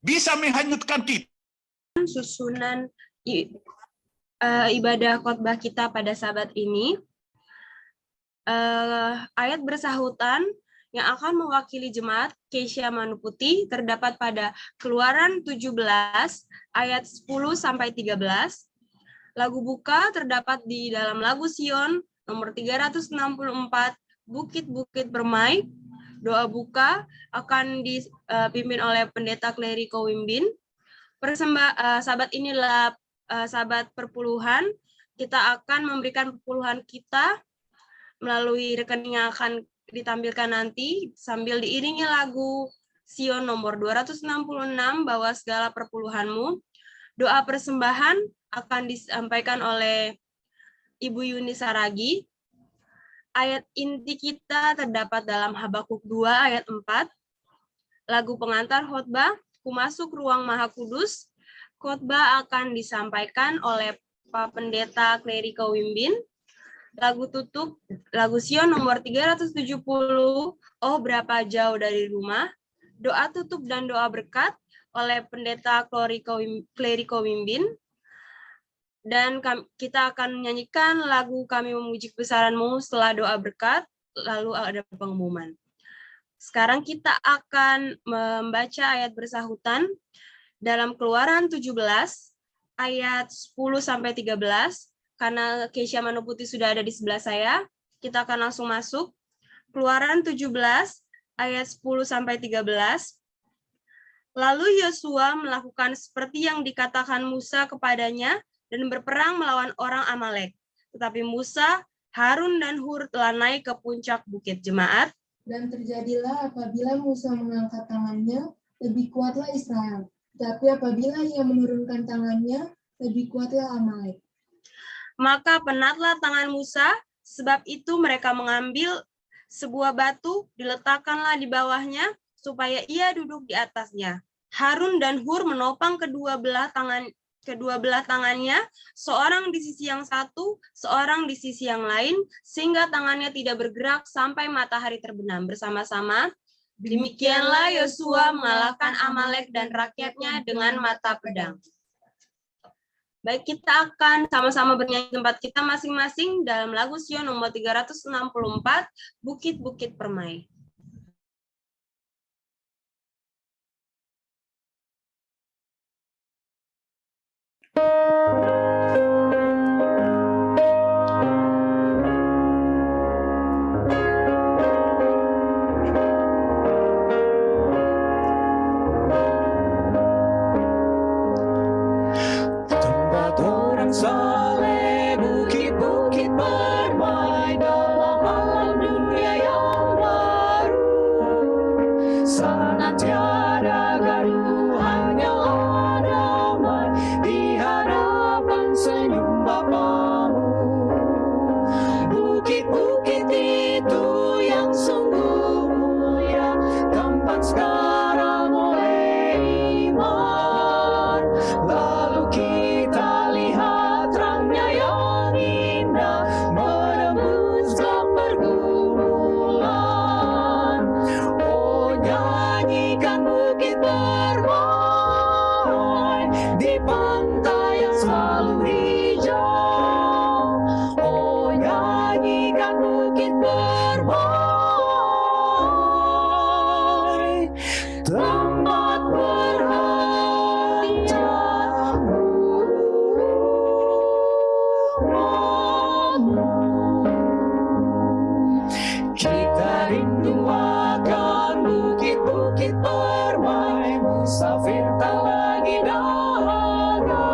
bisa menghanyutkan kita. Susunan ibadah khotbah kita pada Sabat ini, ayat bersahutan yang akan mewakili jemaat Keisha Manu Putih terdapat pada Keluaran 17 ayat 10-13. Lagu buka terdapat di dalam lagu Sion nomor 364, Bukit-Bukit Permai. Doa buka akan dipimpin oleh Pendeta Kleriko Wimbin. Sabat inilah sabat perpuluhan. Kita akan memberikan perpuluhan kita melalui rekening yang akan ditampilkan nanti sambil diiringi lagu Sion nomor 266, Bawa Segala Perpuluhanmu. Doa persembahan akan disampaikan oleh Ibu Yuni Saragi. Ayat inti kita terdapat dalam Habakuk 2 ayat 4. Lagu pengantar khotbah, Ku Masuk Ruang Maha Kudus. Khotbah akan disampaikan oleh Pak Pendeta Kleriko Wimbin. Lagu tutup, lagu Sion nomor 370, Oh Berapa Jauh Dari Rumah. Doa tutup dan doa berkat oleh Pendeta Kleriko Wimbin. Dan kita akan menyanyikan lagu Kami Memuji Kebesaran-Mu setelah doa berkat, lalu ada pengumuman. Sekarang kita akan membaca ayat bersahutan dalam Keluaran 17, ayat 10-13. Karena Keisha Manu Putih sudah ada di sebelah saya, kita akan langsung masuk. Keluaran 17, ayat 10-13. Lalu Yosua melakukan seperti yang dikatakan Musa kepadanya dan berperang melawan orang Amalek. Tetapi Musa, Harun, dan Hur telah naik ke puncak bukit Jemaat. Dan terjadilah apabila Musa mengangkat tangannya, lebih kuatlah Israel. Tapi apabila ia menurunkan tangannya, lebih kuatlah Amalek. Maka penatlah tangan Musa, sebab itu mereka mengambil sebuah batu, diletakkanlah di bawahnya, supaya ia duduk di atasnya. Harun dan Hur menopang kedua belah tangannya, seorang di sisi yang satu, seorang di sisi yang lain, sehingga tangannya tidak bergerak sampai matahari terbenam bersama-sama. Demikianlah Yosua mengalahkan Amalek dan rakyatnya dengan mata pedang. Baik, kita akan sama-sama bernyanyi tempat kita masing-masing dalam lagu Sion nomor 364, Bukit-Bukit Permai. Saleh, bukit-bukit permai dalam alam dunia yang baru. Sana tiada gaduh, hanya damai di hadapan senyum Bapamu. Bukit-bukit itu yang sungguh mulia, tempat sekarang oleh iman. Lalu kita lihat terangnya yang indah menembus pergumulan. Oh, nyanyikan bukit permai di pantai yang selalu hijau. Oh, nyanyikan bukit permai, tempat perhatianmu. Kita rindu akan bukit-bukit permai, musafir tak lagi dahaga.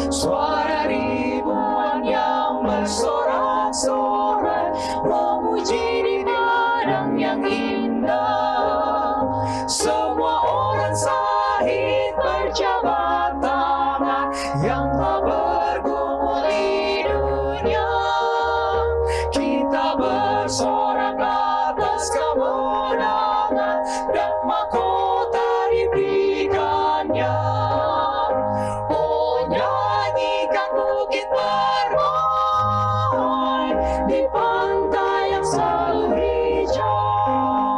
Suara ribuan yang bersorak-sorai memuji di padang yang indah. Semua orang sahid berjabat tangan yang tak bergumul di dunia. Kita bersorak atas kemenangan dan mahkota diberikannya. Oh, nyanyikan bukit permai di pantai yang selalu hijau.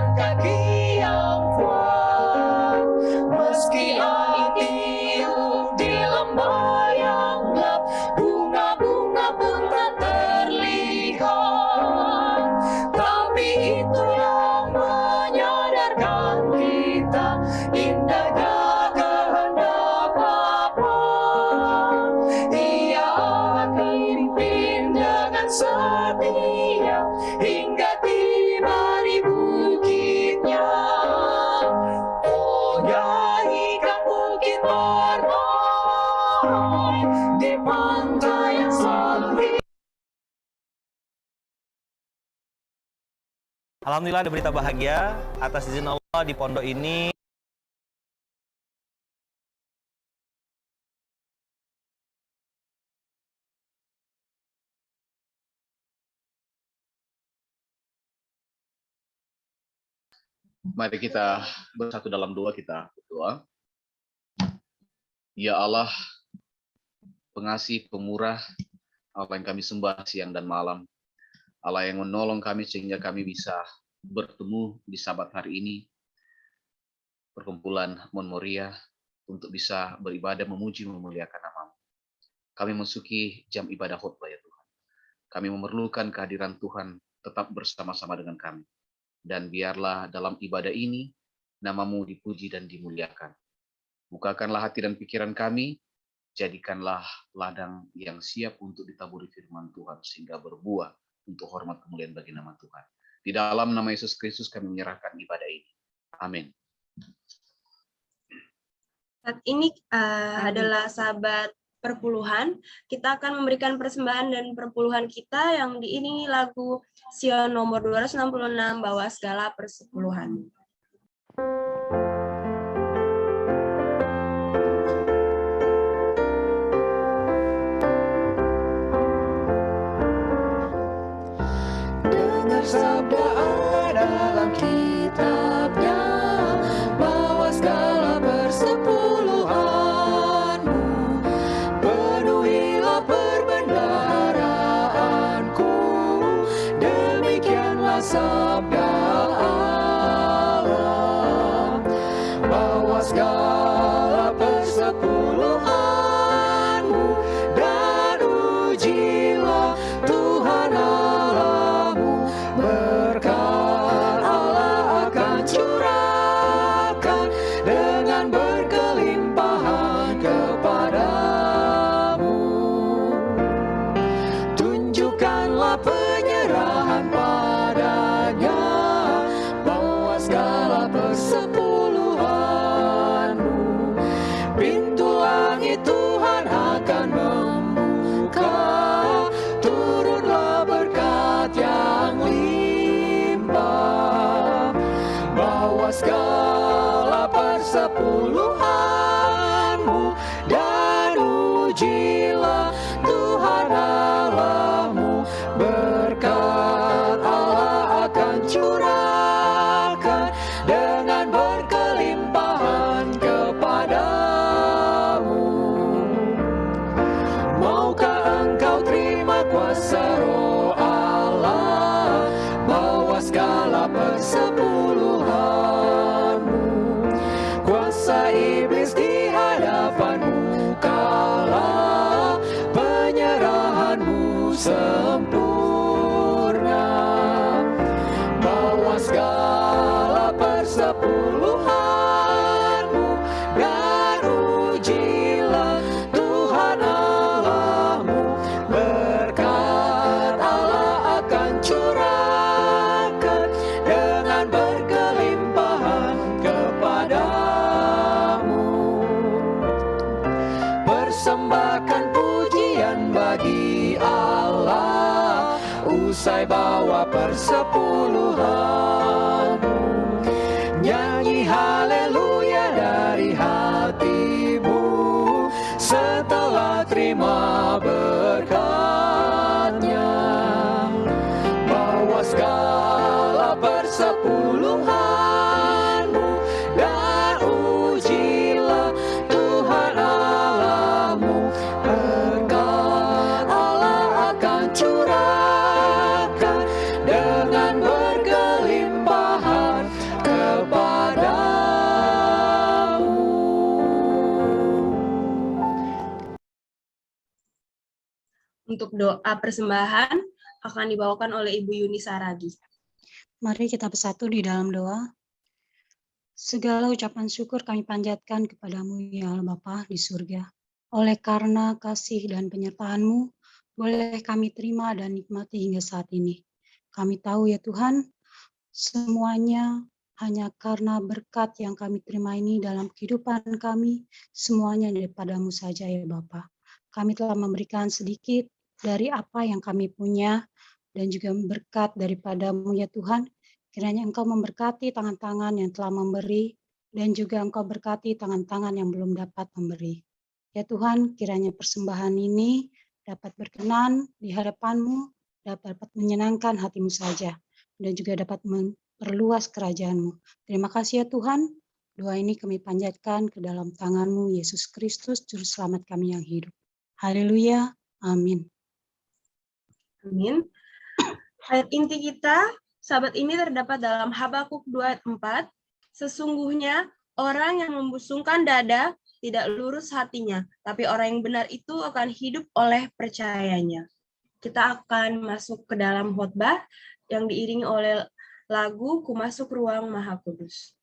dan kaki yang kuat. Meski tiup di lembah yang gelap, bunga-bunga pun tak terlihat, tapi itu yang menyadarkan kita indahnya kehendak Bapa. Ia akan pimpin dengan setia hingga tiba di bukitnya. Oh, nyanyikan bukit bermain di pantai yang selalu. Alhamdulillah ada berita bahagia atas izin Allah di pondok ini. Mari kita bersatu dalam doa, kita berdoa. Ya Allah, pengasih, pemurah, Allah yang kami sembah siang dan malam, Allah yang menolong kami sehingga kami bisa bertemu di Sabat hari ini, perkumpulan Mount Moriah, untuk bisa beribadah, memuji, memuliakan nama-Mu. Kami memasuki jam ibadah khotbah ya Tuhan. Kami memerlukan kehadiran Tuhan tetap bersama-sama dengan kami. Dan biarlah dalam ibadah ini, nama-Mu dipuji dan dimuliakan. Bukakanlah hati dan pikiran kami, jadikanlah ladang yang siap untuk ditaburi firman Tuhan, sehingga berbuah untuk hormat kemuliaan bagi nama Tuhan. Di dalam nama Yesus Kristus kami menyerahkan ibadah ini. Amin. Saat ini adalah sahabat perpuluhan. Kita akan memberikan persembahan dan perpuluhan kita yang diiringi lagu Sion nomor 266, Bawa Segala Persepuluhan. Dengar sabda dalam kitabnya, bawa segala persepuluhanmu, penuhilah perbendaharaanku, demikianlah sabda Allah. Bawa segala persepuluhanmu dan ujilah Tuhan Allahmu, berkat Allah akan curahkan dengan berkelimpahan kepadamu. Tunjukkanlah penyerahan padanya, bawa segala persepuluhanmu. Pintu langit Tuhan akan membuka, turunlah berkat yang limpah. Bawa segala persepuluhanmu dan ujilah Tuhan Allahmu, berkat Allah akan curahkan dengan berkelimpahan kepadamu. Maukah engkau terima kuasa Roh Allah, bawa segala persepuluhanmu. Kuasa iblis di hadapanmu kalah, penyerahanmu sempurna. Bawa segala persepuluhanmu dan ujilah Tuhan Allahmu, berkat Allah akan curahkan dengan berkelimpahan kepadamu. Persembahkan pujian bagi Allah, usai bawa persepuluhanmu. Nyanyi haleluya dari hatimu, setelah terima berkatnya. Bawa segala persepuluhanmu dan ujilah Tuhan Allahmu, berkat Allah akan curahkan dengan berkelimpahan Untuk doa persembahan akan dibawakan oleh Ibu Yuni Saragi. Mari kita bersatu di dalam doa. Segala ucapan syukur kami panjatkan kepadamu ya Allah Bapa di surga. Oleh karena kasih dan penyertaan-Mu, boleh kami terima dan nikmati hingga saat ini. Kami tahu ya Tuhan, semuanya hanya karena berkat yang kami terima ini dalam kehidupan kami, semuanya daripada-Mu saja ya Bapa. Kami telah memberikan sedikit dari apa yang kami punya, dan juga berkat daripada-Mu ya Tuhan. Kiranya Engkau memberkati tangan-tangan yang telah memberi, dan juga Engkau berkati tangan-tangan yang belum dapat memberi. Ya Tuhan, kiranya persembahan ini dapat berkenan di hadapan-Mu, dapat menyenangkan hati-Mu saja, dan juga dapat memperluas kerajaan-Mu. Terima kasih ya Tuhan, doa ini kami panjatkan ke dalam tangan-Mu, Yesus Kristus, Juru Selamat kami yang hidup. Haleluya, amin. Amin. Ayat inti kita, sahabat ini terdapat dalam Habakuk 2 ayat 4. Sesungguhnya orang yang membusungkan dada tidak lurus hatinya, tapi orang yang benar itu akan hidup oleh percayanya. Kita akan masuk ke dalam khotbah yang diiringi oleh lagu Ku Masuk Ruang Maha Kudus.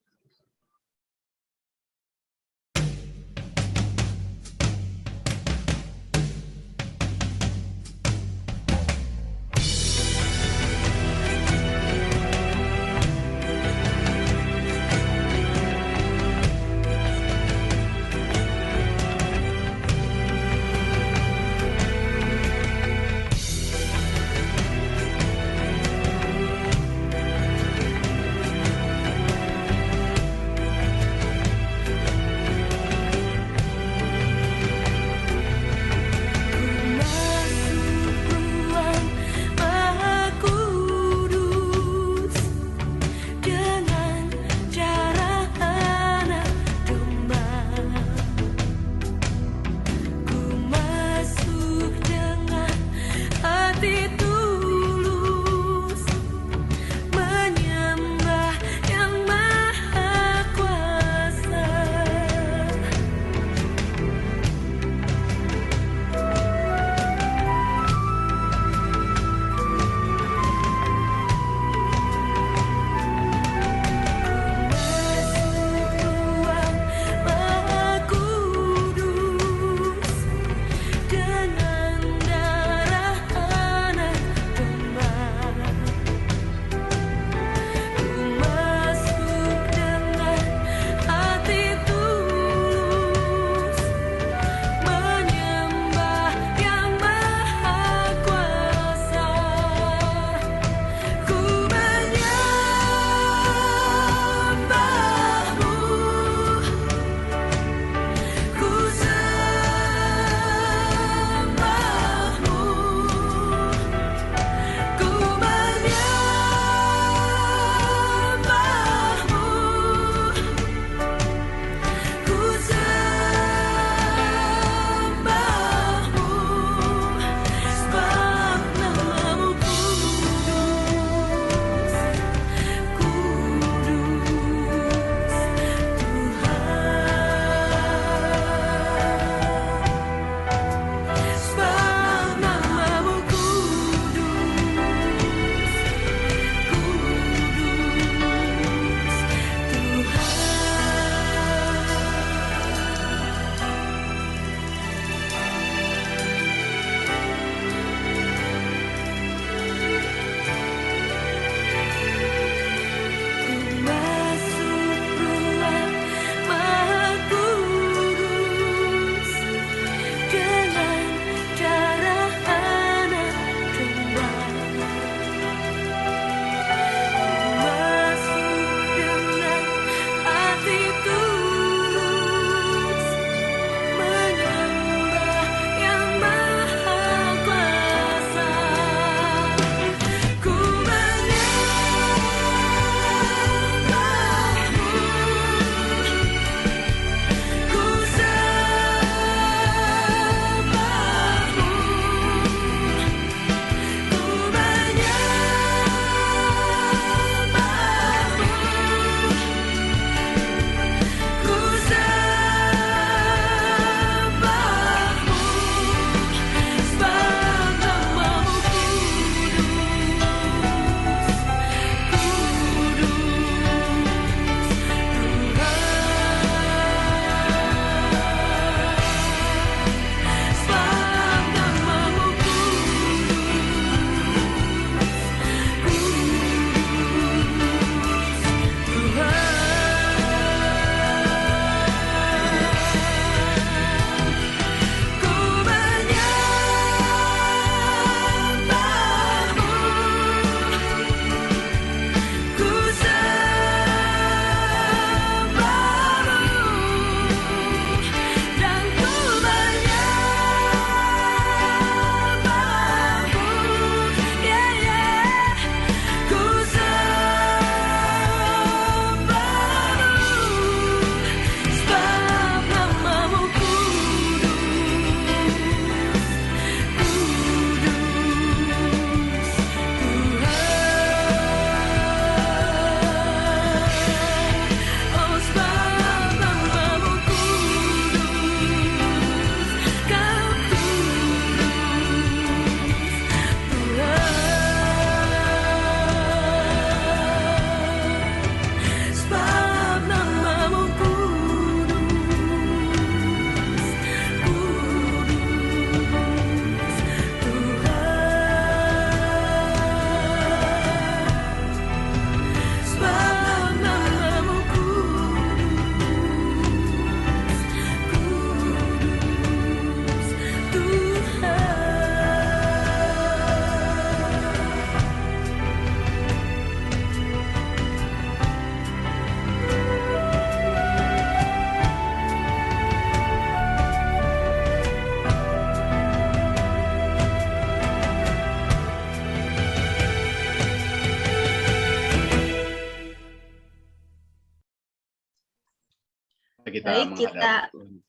Kita Baik, menghadap Tuhan.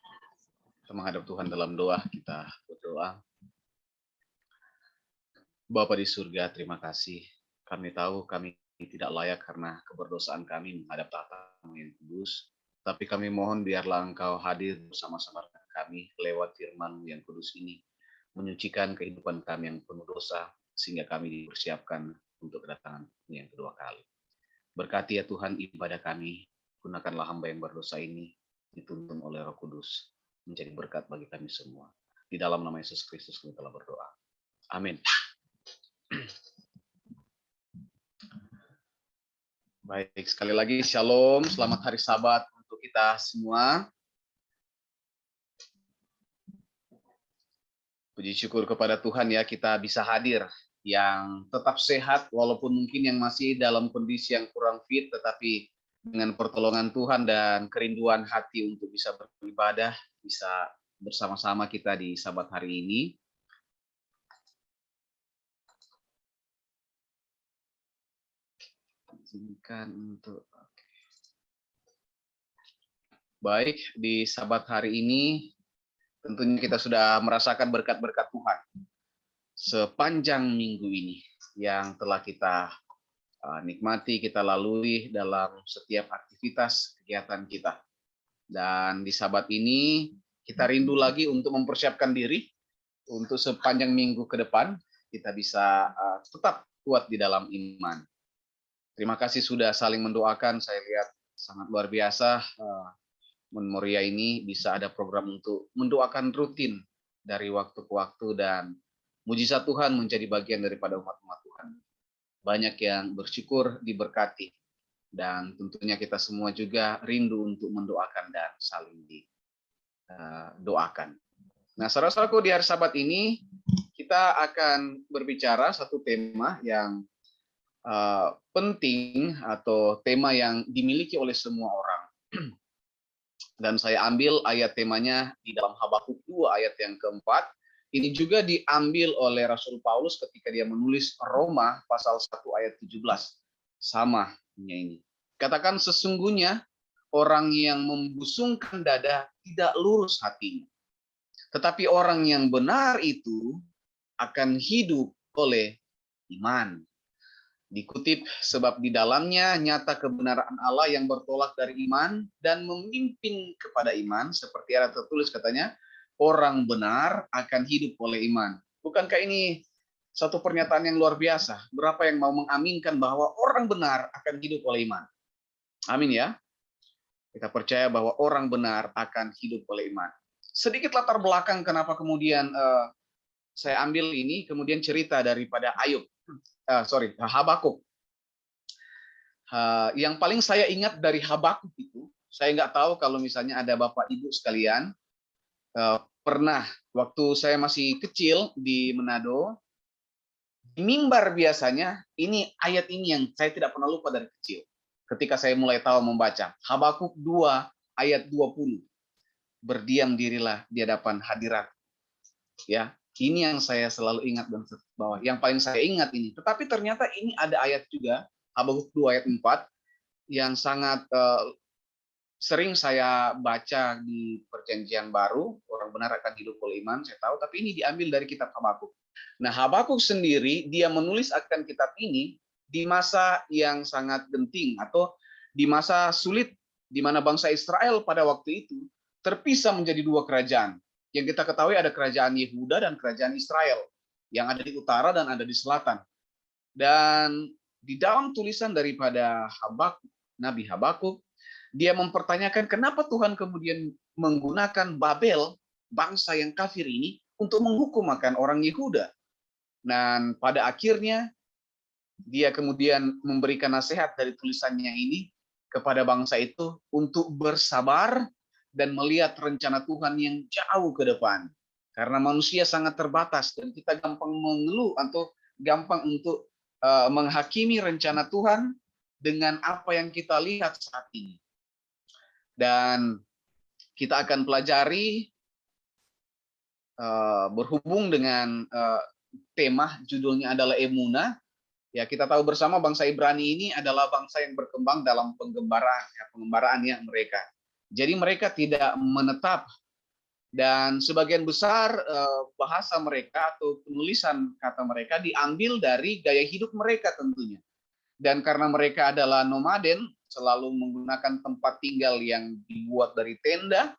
Kita menghadap Tuhan dalam doa, kita berdoa. Bapa di surga, terima kasih. Kami tahu kami tidak layak karena keberdosaan kami menghadap tahta-Mu yang kudus. Tapi kami mohon biarlah Engkau hadir bersama-sama dengan kami lewat firman-Mu yang kudus ini, menyucikan kehidupan kami yang penuh dosa, sehingga kami dipersiapkan untuk kedatangan-Mu yang kedua kali. Berkati ya Tuhan ibadah kami, gunakanlah hamba yang berdosa ini, dituntun oleh Roh Kudus, menjadi berkat bagi kami semua. Di dalam nama Yesus Kristus kami telah berdoa. Amin. Baik, sekali lagi Shalom, selamat hari Sabat untuk kita semua. Puji syukur kepada Tuhan ya, kita bisa hadir yang tetap sehat walaupun mungkin yang masih dalam kondisi yang kurang fit, tetapi dengan pertolongan Tuhan dan kerinduan hati untuk bisa beribadah, bisa bersama-sama kita di Sabat hari ini. Izinkan untuk baik, di Sabat hari ini tentunya kita sudah merasakan berkat-berkat Tuhan sepanjang minggu ini yang telah kita nikmati, kita lalui dalam setiap aktivitas kegiatan kita. Dan di Sabat ini kita rindu lagi untuk mempersiapkan diri untuk sepanjang minggu ke depan kita bisa tetap kuat di dalam iman. Terima kasih sudah saling mendoakan. Saya lihat sangat luar biasa. Memoria ini bisa ada program untuk mendoakan rutin dari waktu ke waktu, dan mujizat Tuhan menjadi bagian daripada umat-umat Tuhan. Banyak yang bersyukur diberkati, dan tentunya kita semua juga rindu untuk mendoakan dan saling didoakan. Nah, saudara-saudaraku, di hari Sabat ini kita akan berbicara satu tema yang penting atau tema yang dimiliki oleh semua orang. Dan saya ambil ayat temanya di dalam Habakuk 2 ayat yang keempat. Ini juga diambil oleh Rasul Paulus ketika dia menulis Roma pasal 1 ayat 17. Sama ini. Katakan sesungguhnya orang yang membusungkan dada tidak lurus hatinya. Tetapi orang yang benar itu akan hidup oleh iman. Dikutip, sebab di dalamnya nyata kebenaran Allah yang bertolak dari iman dan memimpin kepada iman, seperti ada tertulis katanya, orang benar akan hidup oleh iman. Bukankah ini satu pernyataan yang luar biasa? Berapa yang mau mengaminkan bahwa orang benar akan hidup oleh iman? Amin ya. Kita percaya bahwa orang benar akan hidup oleh iman. Sedikit latar belakang kenapa kemudian saya ambil ini, kemudian cerita daripada Habakuk. Yang paling saya ingat dari Habakuk itu, saya nggak tahu kalau misalnya ada Bapak Ibu sekalian, pernah waktu saya masih kecil di Manado, di mimbar biasanya, ini ayat ini yang saya tidak pernah lupa dari kecil. Ketika saya mulai tahu membaca, Habakuk 2 ayat 20. Berdiam dirilah di hadapan hadirat. Ya. Ini yang saya selalu ingat dan bahwa yang paling saya ingat ini. Tetapi ternyata ini ada ayat juga, Habakuk 2 ayat 4, yang sangat sering saya baca di Perjanjian Baru. Orang benar akan hidup oleh iman, saya tahu. Tapi ini diambil dari kitab Habakuk. Nah, Habakuk sendiri, dia menulis akan kitab ini di masa yang sangat genting atau di masa sulit, di mana bangsa Israel pada waktu itu terpisah menjadi dua kerajaan. Yang kita ketahui ada kerajaan Yehuda dan kerajaan Israel, yang ada di utara dan ada di selatan. Dan di dalam tulisan daripada Nabi Habakuk, dia mempertanyakan kenapa Tuhan kemudian menggunakan Babel, bangsa yang kafir ini, untuk menghukum akan orang Yehuda. Dan pada akhirnya, dia kemudian memberikan nasihat dari tulisannya ini kepada bangsa itu untuk bersabar dan melihat rencana Tuhan yang jauh ke depan. Karena manusia sangat terbatas dan kita gampang mengeluh atau gampang untuk menghakimi rencana Tuhan dengan apa yang kita lihat saat ini. Dan kita akan pelajari berhubung dengan tema judulnya adalah Emunah. Ya, kita tahu bersama bangsa Ibrani ini adalah bangsa yang berkembang dalam pengembaraan ya mereka. Jadi mereka tidak menetap, dan sebagian besar bahasa mereka atau penulisan kata mereka diambil dari gaya hidup mereka tentunya. Dan karena mereka adalah nomaden, selalu menggunakan tempat tinggal yang dibuat dari tenda,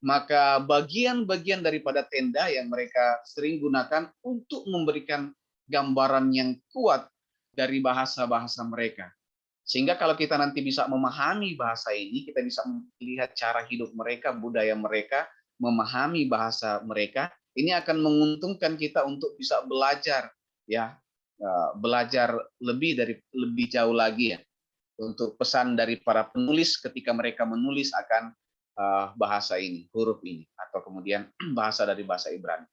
maka bagian-bagian daripada tenda yang mereka sering gunakan untuk memberikan gambaran yang kuat dari bahasa-bahasa mereka. Sehingga kalau kita nanti bisa memahami bahasa ini, kita bisa melihat cara hidup mereka, budaya mereka, memahami bahasa mereka, ini akan menguntungkan kita untuk bisa belajar, ya, belajar lebih jauh lagi, ya, untuk pesan dari para penulis ketika mereka menulis akan bahasa ini, huruf ini, atau kemudian bahasa dari bahasa Ibrani.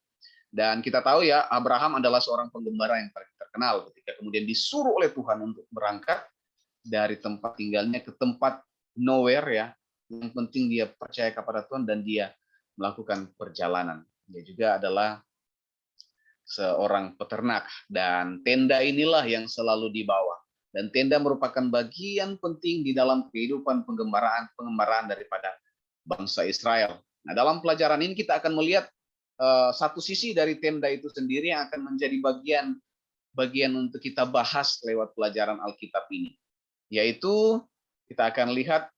Dan kita tahu ya, Abraham adalah seorang penggembara yang paling terkenal ketika kemudian disuruh oleh Tuhan untuk berangkat dari tempat tinggalnya ke tempat nowhere, ya. Yang penting dia percaya kepada Tuhan dan dia melakukan perjalanan. Dia juga adalah seorang peternak, dan tenda inilah yang selalu dibawa. Dan tenda merupakan bagian penting di dalam kehidupan pengembaraan daripada bangsa Israel. Nah, dalam pelajaran ini kita akan melihat satu sisi dari tenda itu sendiri yang akan menjadi bagian untuk kita bahas lewat pelajaran Alkitab ini. Yaitu kita akan lihat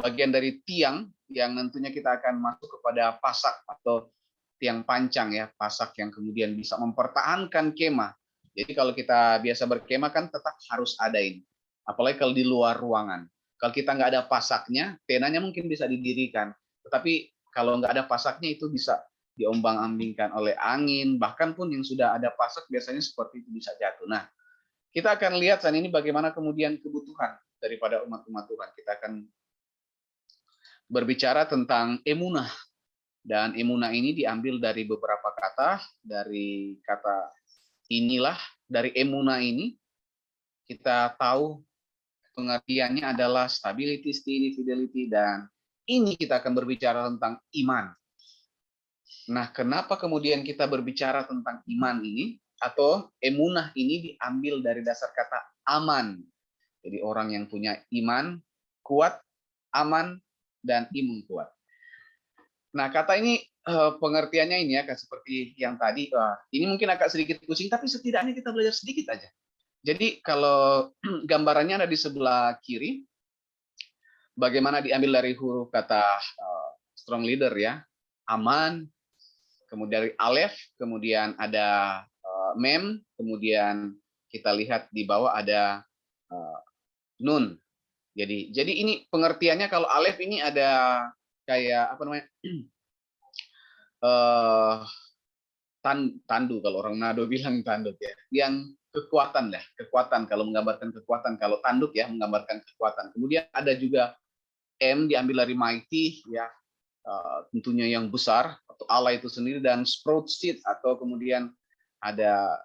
bagian dari tiang yang tentunya kita akan masuk kepada pasak atau tiang pancang, ya, pasak yang kemudian bisa mempertahankan kemah. Jadi kalau kita biasa berkemah kan tetap harus ada ini, apalagi kalau di luar ruangan. Kalau kita nggak ada pasaknya, tendanya mungkin bisa didirikan, tetapi kalau nggak ada pasaknya itu bisa diombang-ambingkan oleh angin, bahkan pun yang sudah ada pasak biasanya seperti itu bisa jatuh. Nah, kita akan lihat saat ini bagaimana kemudian kebutuhan daripada umat-umat Tuhan. Kita akan berbicara tentang emunah. Dan emunah ini diambil dari beberapa kata. Dari kata inilah, dari emunah ini, kita tahu pengertiannya adalah stability, steady, fidelity, dan ini kita akan berbicara tentang iman. Nah, kenapa kemudian kita berbicara tentang iman ini? Atau emunah ini diambil dari dasar kata aman. Jadi orang yang punya iman kuat, aman, dan imun kuat. Nah, kata ini pengertiannya ini ya, seperti yang tadi. Ini mungkin agak sedikit pusing, tapi setidaknya kita belajar sedikit aja. Jadi kalau gambarannya ada di sebelah kiri, bagaimana diambil dari huruf kata strong leader, ya, aman, kemudian dari alef, kemudian ada mem, kemudian kita lihat di bawah ada nun. Jadi ini pengertiannya, kalau alef ini ada kayak apa namanya, tandu, kalau orang Manado bilang tanduk, ya, yang kekuatan, kekuatan kalau menggambarkan kekuatan, kalau tanduk ya menggambarkan kekuatan. Kemudian ada juga M diambil dari mighty, ya, tentunya yang besar atau Allah itu sendiri, dan sprout seed atau kemudian ada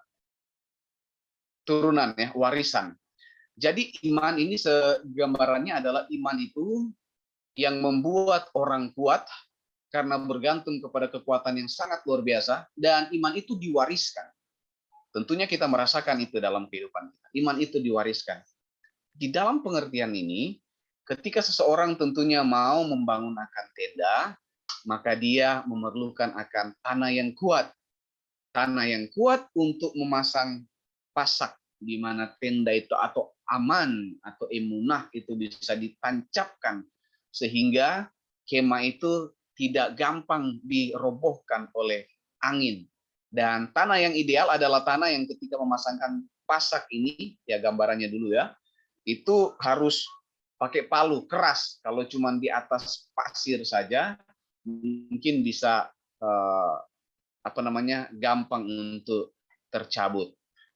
turunan, ya, warisan. Jadi iman ini segambarannya adalah iman itu yang membuat orang kuat karena bergantung kepada kekuatan yang sangat luar biasa, dan iman itu diwariskan. Tentunya kita merasakan itu dalam kehidupan kita. Iman itu diwariskan. Di dalam pengertian ini, ketika seseorang tentunya mau membangun akan tenda, maka dia memerlukan akan tanah yang kuat. Tanah yang kuat untuk memasang pasak, di mana tenda itu atau aman atau emunah itu bisa ditancapkan sehingga kemah itu tidak gampang dirobohkan oleh angin. Dan tanah yang ideal adalah tanah yang ketika memasangkan pasak ini, ya gambarannya dulu ya, itu harus pakai palu keras. Kalau cuma di atas pasir saja mungkin bisa gampang untuk tercabut.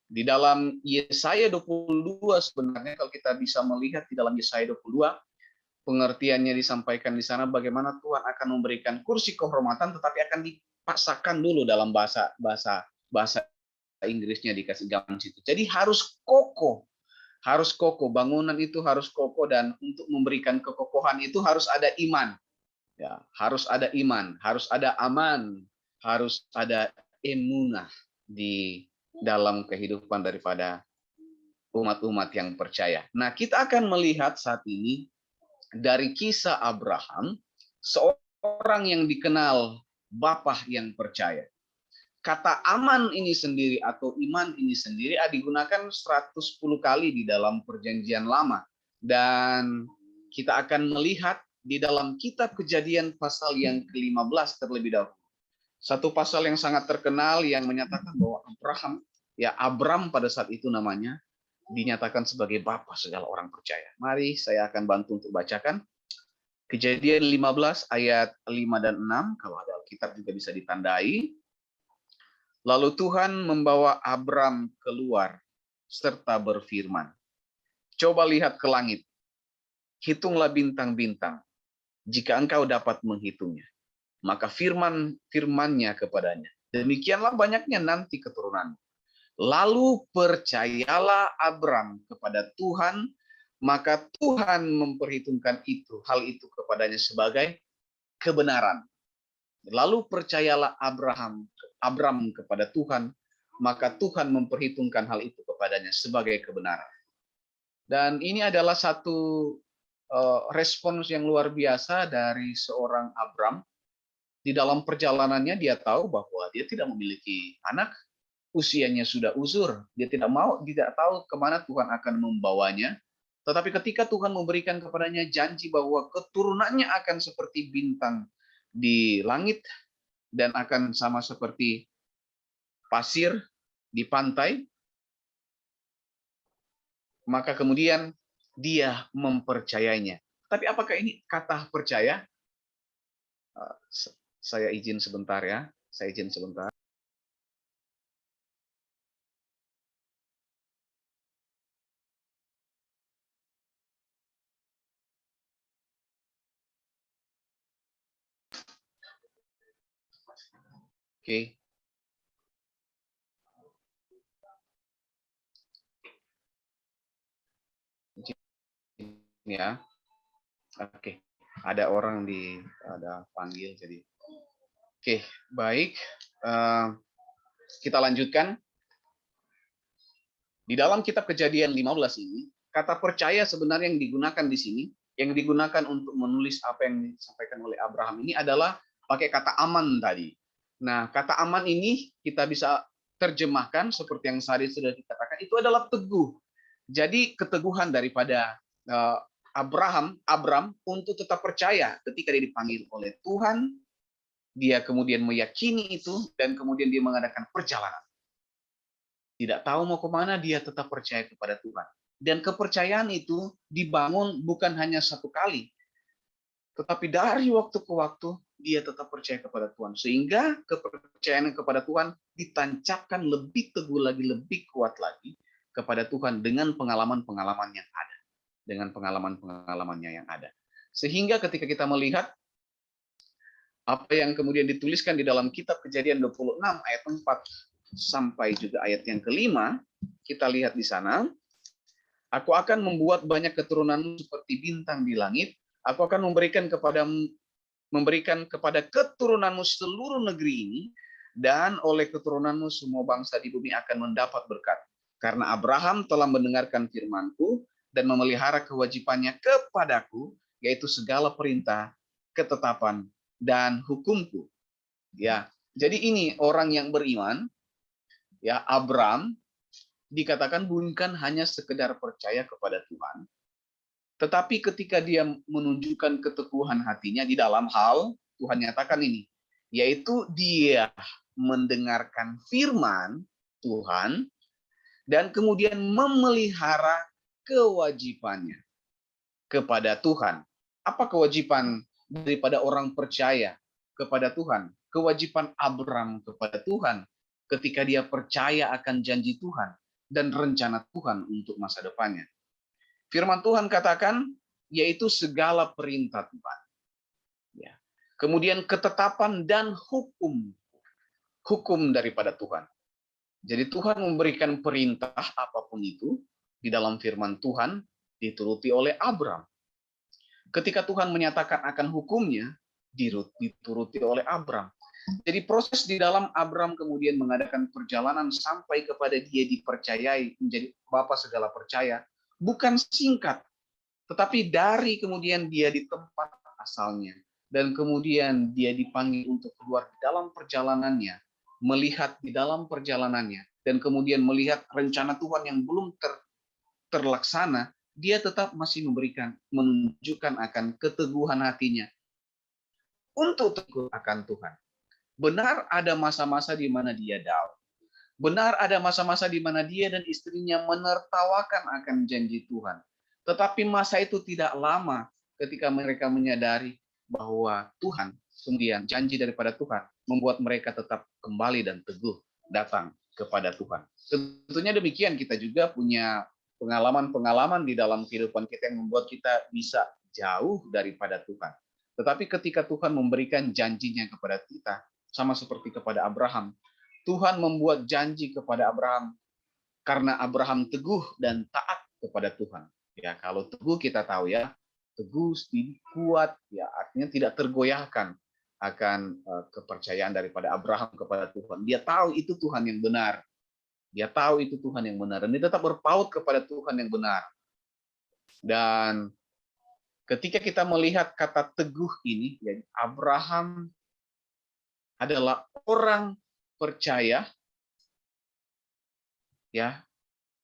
Di dalam Yesaya 22 sebenarnya kalau kita bisa melihat di dalam Yesaya 22, pengertiannya disampaikan di sana bagaimana Tuhan akan memberikan kursi kehormatan, tetapi akan dipaksakan dulu dalam bahasa Inggrisnya dikasih gambar situ. Jadi harus kokoh, bangunan itu harus kokoh, dan untuk memberikan kekokohan itu harus ada iman. Ya, harus ada iman, harus ada aman, harus ada emunah di dalam kehidupan daripada umat-umat yang percaya. Nah, kita akan melihat saat ini dari kisah Abraham, seorang yang dikenal bapa yang percaya. Kata aman ini sendiri atau iman ini sendiri digunakan 110 kali di dalam Perjanjian Lama. Dan kita akan melihat di dalam kitab Kejadian pasal yang ke-15 terlebih dahulu. Satu pasal yang sangat terkenal yang menyatakan bahwa Abram pada saat itu namanya, dinyatakan sebagai bapa segala orang percaya. Mari saya akan bantu untuk bacakan. Kejadian 15 ayat 5 dan 6, kalau ada Alkitab juga bisa ditandai. Lalu Tuhan membawa Abram keluar serta berfirman, coba lihat ke langit, hitunglah bintang-bintang, jika engkau dapat menghitungnya. Maka firman-firmannya kepadanya, demikianlah banyaknya nanti keturunan. Lalu percayalah Abram kepada Tuhan, maka Tuhan memperhitungkan hal itu kepadanya sebagai kebenaran. Lalu percayalah Abram kepada Tuhan, maka Tuhan memperhitungkan hal itu kepadanya sebagai kebenaran. Dan ini adalah satu respons yang luar biasa dari seorang Abram. Di dalam perjalanannya dia tahu bahwa dia tidak memiliki anak, usianya sudah uzur, dia tidak tahu kemana Tuhan akan membawanya. Tetapi ketika Tuhan memberikan kepadanya janji bahwa keturunannya akan seperti bintang di langit dan akan sama seperti pasir di pantai, maka kemudian dia mempercayainya. Tapi apakah ini kata percaya? Saya izin sebentar ya. Saya izin sebentar. Oke. Ya. Oke. Ada orang ada panggil jadi. Oke, baik. Kita lanjutkan. Di dalam kitab Kejadian 15 ini, kata percaya sebenarnya yang digunakan di sini, yang digunakan untuk menulis apa yang disampaikan oleh Abraham ini adalah pakai kata aman tadi. Nah, kata aman ini kita bisa terjemahkan seperti yang tadi sudah dikatakan, itu adalah teguh. Jadi keteguhan daripada Abram untuk tetap percaya ketika dia dipanggil oleh Tuhan, dia kemudian meyakini itu, dan kemudian dia mengadakan perjalanan. Tidak tahu mau kemana, dia tetap percaya kepada Tuhan. Dan kepercayaan itu dibangun bukan hanya satu kali, tetapi dari waktu ke waktu, dia tetap percaya kepada Tuhan. Sehingga kepercayaan kepada Tuhan ditancapkan lebih teguh lagi, lebih kuat lagi kepada Tuhan dengan pengalaman-pengalaman yang ada. Dengan pengalaman-pengalamannya yang ada. Sehingga ketika kita melihat apa yang kemudian dituliskan di dalam kitab Kejadian 26 ayat 4 sampai juga ayat yang kelima, kita lihat di sana, aku akan membuat banyak keturunanmu seperti bintang di langit, aku akan memberikan kepada keturunanmu seluruh negeri ini, dan oleh keturunanmu semua bangsa di bumi akan mendapat berkat. Karena Abraham telah mendengarkan firman-Ku dan memelihara kewajibannya kepadaku, yaitu segala perintah, ketetapan, dan hukumku. Ya, jadi ini orang yang beriman, ya, Abram dikatakan bukan hanya sekedar percaya kepada Tuhan, tetapi ketika dia menunjukkan keteguhan hatinya di dalam hal Tuhan nyatakan ini, yaitu dia mendengarkan firman Tuhan dan kemudian memelihara kewajibannya kepada Tuhan. Apa kewajiban daripada orang percaya kepada Tuhan? Kewajiban Abram kepada Tuhan ketika dia percaya akan janji Tuhan dan rencana Tuhan untuk masa depannya. Firman Tuhan katakan, yaitu segala perintah Tuhan. Ya. Kemudian ketetapan dan hukum daripada Tuhan. Jadi Tuhan memberikan perintah apapun itu di dalam firman Tuhan dituruti oleh Abram. Ketika Tuhan menyatakan akan hukumnya, dituruti oleh Abram. Jadi proses di dalam Abram kemudian mengadakan perjalanan sampai kepada dia dipercayai menjadi bapa segala percaya, bukan singkat. Tetapi dari kemudian dia di tempat asalnya, dan kemudian dia dipanggil untuk keluar di dalam perjalanannya, melihat di dalam perjalanannya, dan kemudian melihat rencana Tuhan yang belum terlaksana, dia tetap masih menunjukkan akan keteguhan hatinya untuk teguh akan Tuhan. Benar ada masa-masa di mana dia down. Benar ada masa-masa di mana dia dan istrinya menertawakan akan janji Tuhan. Tetapi masa itu tidak lama ketika mereka menyadari bahwa Tuhan, kemudian janji daripada Tuhan, membuat mereka tetap kembali dan teguh datang kepada Tuhan. Tentunya demikian, kita juga punya pengalaman-pengalaman di dalam kehidupan kita yang membuat kita bisa jauh daripada Tuhan. Tetapi ketika Tuhan memberikan janjinya kepada kita, sama seperti kepada Abraham, Tuhan membuat janji kepada Abraham karena Abraham teguh dan taat kepada Tuhan. Ya, kalau teguh kita tahu ya, teguh, kuat, ya artinya tidak tergoyahkan akan kepercayaan daripada Abraham kepada Tuhan. Dia tahu itu Tuhan yang benar. Dia tahu itu Tuhan yang benar dan dia tetap berpaut kepada Tuhan yang benar. Dan ketika kita melihat kata teguh ini, ya, Abraham adalah orang percaya, ya,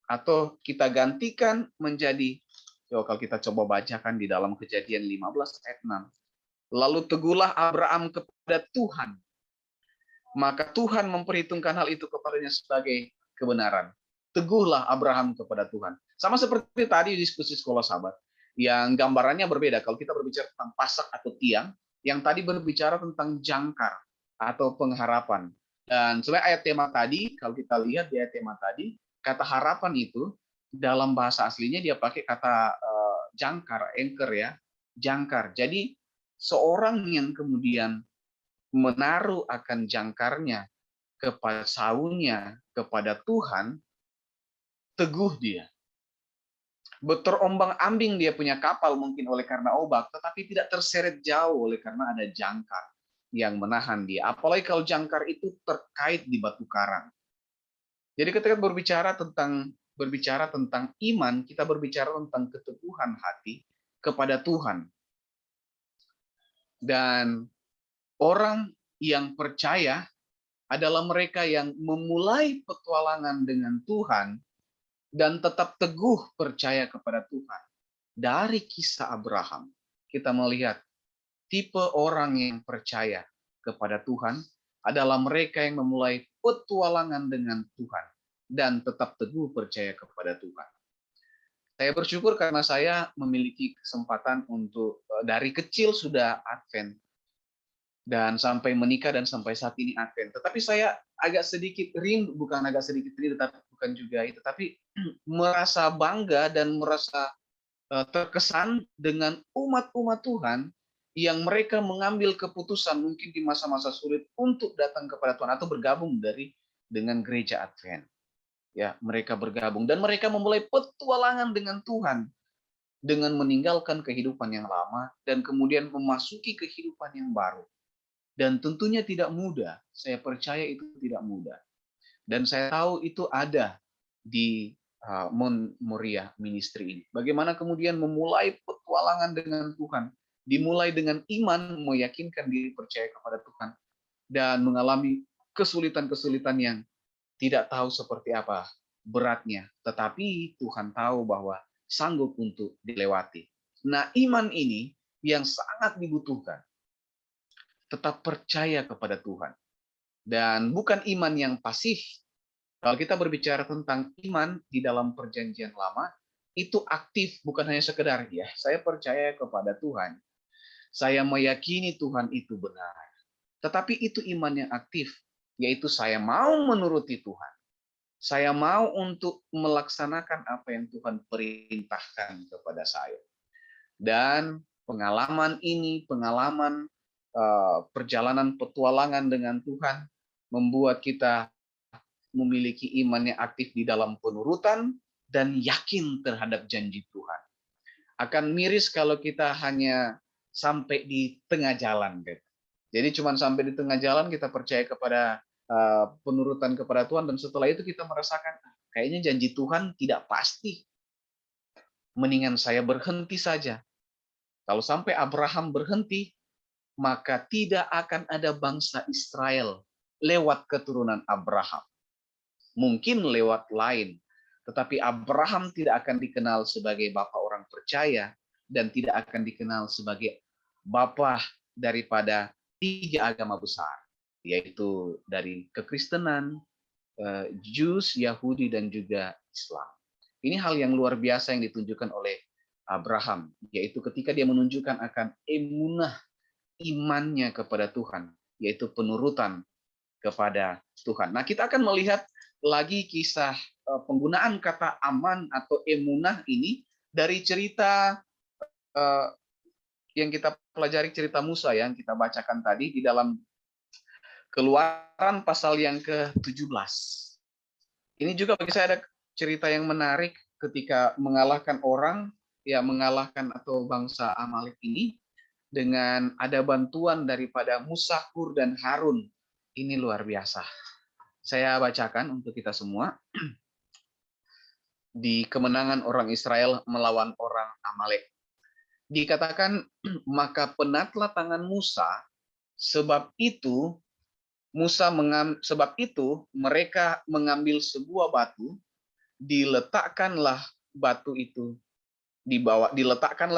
atau kita gantikan menjadi, kalau kita coba bacakan di dalam Kejadian 15 ayat 6. Lalu teguhlah Abraham kepada Tuhan, maka Tuhan memperhitungkan hal itu kepadanya sebagai kebenaran. Teguhlah Abraham kepada Tuhan. Sama seperti tadi diskusi sekolah sahabat, yang gambarannya berbeda. Kalau kita berbicara tentang pasak atau tiang, yang tadi berbicara tentang jangkar atau pengharapan. Dan sebenarnya ayat tema tadi, kalau kita lihat di ayat tema tadi, kata harapan itu dalam bahasa aslinya dia pakai kata jangkar, anchor ya, jangkar. Jadi seorang yang kemudian menaruh akan jangkarnya kepada saunya, kepada Tuhan, teguh dia. Beterombang-ambing dia punya kapal mungkin oleh karena ombak, tetapi tidak terseret jauh oleh karena ada jangkar yang menahan dia. Apalagi kalau jangkar itu terkait di batu karang. Jadi ketika berbicara tentang iman, kita berbicara tentang keteguhan hati kepada Tuhan. Dan orang yang percaya adalah mereka yang memulai petualangan dengan Tuhan dan tetap teguh percaya kepada Tuhan. Dari kisah Abraham, kita melihat tipe orang yang percaya kepada Tuhan adalah mereka yang memulai petualangan dengan Tuhan dan tetap teguh percaya kepada Tuhan. Saya bersyukur karena saya memiliki kesempatan untuk dari kecil sudah Advent dan sampai menikah dan sampai saat ini Advent. Tetapi saya agak sedikit rindu, bukan agak sedikit rindu, tapi bukan juga itu, tapi merasa bangga dan merasa terkesan dengan umat-umat Tuhan yang mereka mengambil keputusan mungkin di masa-masa sulit untuk datang kepada Tuhan atau bergabung dengan gereja Advent. Ya, mereka bergabung dan mereka memulai petualangan dengan Tuhan dengan meninggalkan kehidupan yang lama dan kemudian memasuki kehidupan yang baru. Dan tentunya tidak mudah. Saya percaya itu tidak mudah. Dan saya tahu itu ada di Mount Moriah Ministry ini. Bagaimana kemudian memulai petualangan dengan Tuhan. Dimulai dengan iman, meyakinkan diri percaya kepada Tuhan. Dan mengalami kesulitan-kesulitan yang tidak tahu seperti apa beratnya. Tetapi Tuhan tahu bahwa sanggup untuk dilewati. Nah, iman ini yang sangat dibutuhkan. Tetap percaya kepada Tuhan. Dan bukan iman yang pasif. Kalau kita berbicara tentang iman di dalam perjanjian lama, itu aktif, bukan hanya sekedar, ya saya percaya kepada Tuhan. Saya meyakini Tuhan itu benar. Tetapi itu iman yang aktif, yaitu saya mau menuruti Tuhan. Saya mau untuk melaksanakan apa yang Tuhan perintahkan kepada saya. Dan pengalaman ini, pengalaman perjalanan petualangan dengan Tuhan membuat kita memiliki iman yang aktif di dalam penurutan dan yakin terhadap janji Tuhan. Akan miris kalau kita hanya sampai di tengah jalan. Jadi cuma sampai di tengah jalan kita percaya kepada penurutan kepada Tuhan dan setelah itu kita merasakan kayaknya janji Tuhan tidak pasti. mendingan saya berhenti saja. Kalau sampai Abraham berhenti, maka tidak akan ada bangsa Israel lewat keturunan Abraham. Mungkin lewat lain, tetapi Abraham tidak akan dikenal sebagai bapa orang percaya dan tidak akan dikenal sebagai bapa daripada 3 agama besar, yaitu dari kekristenan, Jus, Yahudi, dan juga Islam. Ini hal yang luar biasa yang ditunjukkan oleh Abraham, yaitu ketika dia menunjukkan akan emunah, imannya kepada Tuhan, yaitu penurutan kepada Tuhan. Nah, kita akan melihat lagi kisah penggunaan kata aman atau emunah ini dari cerita yang kita pelajari, cerita Musa yang kita bacakan tadi di dalam Keluaran pasal yang ke-17. Ini juga bagi saya ada cerita yang menarik ketika mengalahkan orang, ya mengalahkan atau bangsa Amalek ini dengan ada bantuan daripada Musa, Hur, dan Harun. Ini luar biasa. Saya bacakan untuk kita semua. Di kemenangan orang Israel melawan orang Amalek. Dikatakan, maka penatlah tangan Musa, sebab itu mereka mengambil sebuah batu, diletakkanlah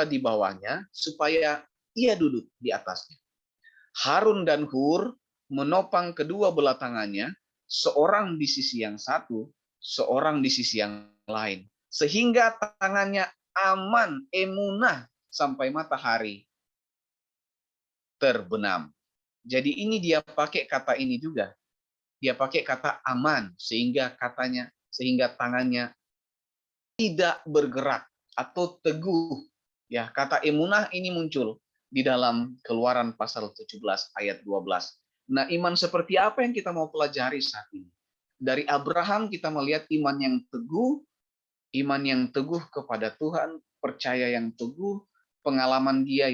di bawahnya supaya ia duduk di atasnya. Harun dan Hur menopang kedua belah tangannya, seorang di sisi yang satu, seorang di sisi yang lain, sehingga tangannya aman, emunah sampai matahari terbenam. Jadi ini dia pakai kata ini juga. Dia pakai kata aman sehingga tangannya tidak bergerak atau teguh. Ya, kata emunah ini muncul di dalam Keluaran pasal 17 ayat 12. Nah, iman seperti apa yang kita mau pelajari saat ini? Dari Abraham kita melihat iman yang teguh kepada Tuhan, percaya yang teguh, pengalaman dia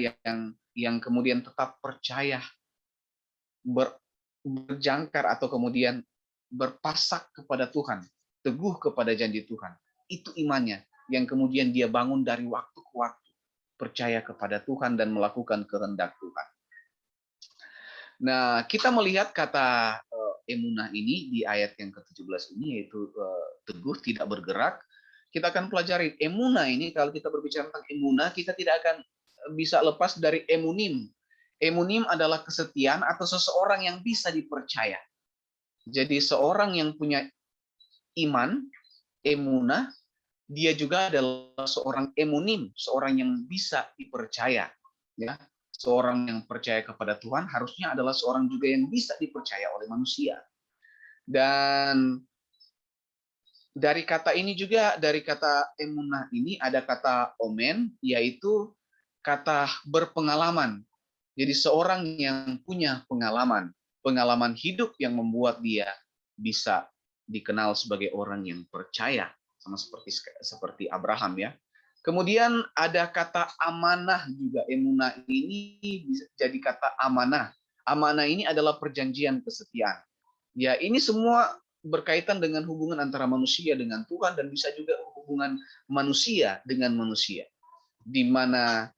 yang kemudian tetap percaya, berjangkar atau kemudian berpasak kepada Tuhan, teguh kepada janji Tuhan. Itu imannya yang kemudian dia bangun dari waktu ke waktu, percaya kepada Tuhan dan melakukan kehendak Tuhan. Nah, kita melihat kata emunah ini di ayat yang ke-17 ini, yaitu teguh, tidak bergerak. Kita akan pelajari emunah ini. Kalau kita berbicara tentang emunah, kita tidak akan bisa lepas dari emunim. Emunim adalah kesetiaan atau seseorang yang bisa dipercaya. Jadi seorang yang punya iman, emunah, dia juga adalah seorang emunim, seorang yang bisa dipercaya. Ya, seorang yang percaya kepada Tuhan harusnya adalah seorang juga yang bisa dipercaya oleh manusia. Dan dari kata ini juga, dari kata emunah ini ada kata omen, yaitu kata berpengalaman. Jadi seorang yang punya pengalaman hidup yang membuat dia bisa dikenal sebagai orang yang percaya, sama seperti Abraham ya. Kemudian ada kata amanah juga. Emunah ini bisa jadi kata amanah. Amanah ini adalah perjanjian kesetiaan. Ya, ini semua berkaitan dengan hubungan antara manusia dengan Tuhan dan bisa juga hubungan manusia dengan manusia. Di mana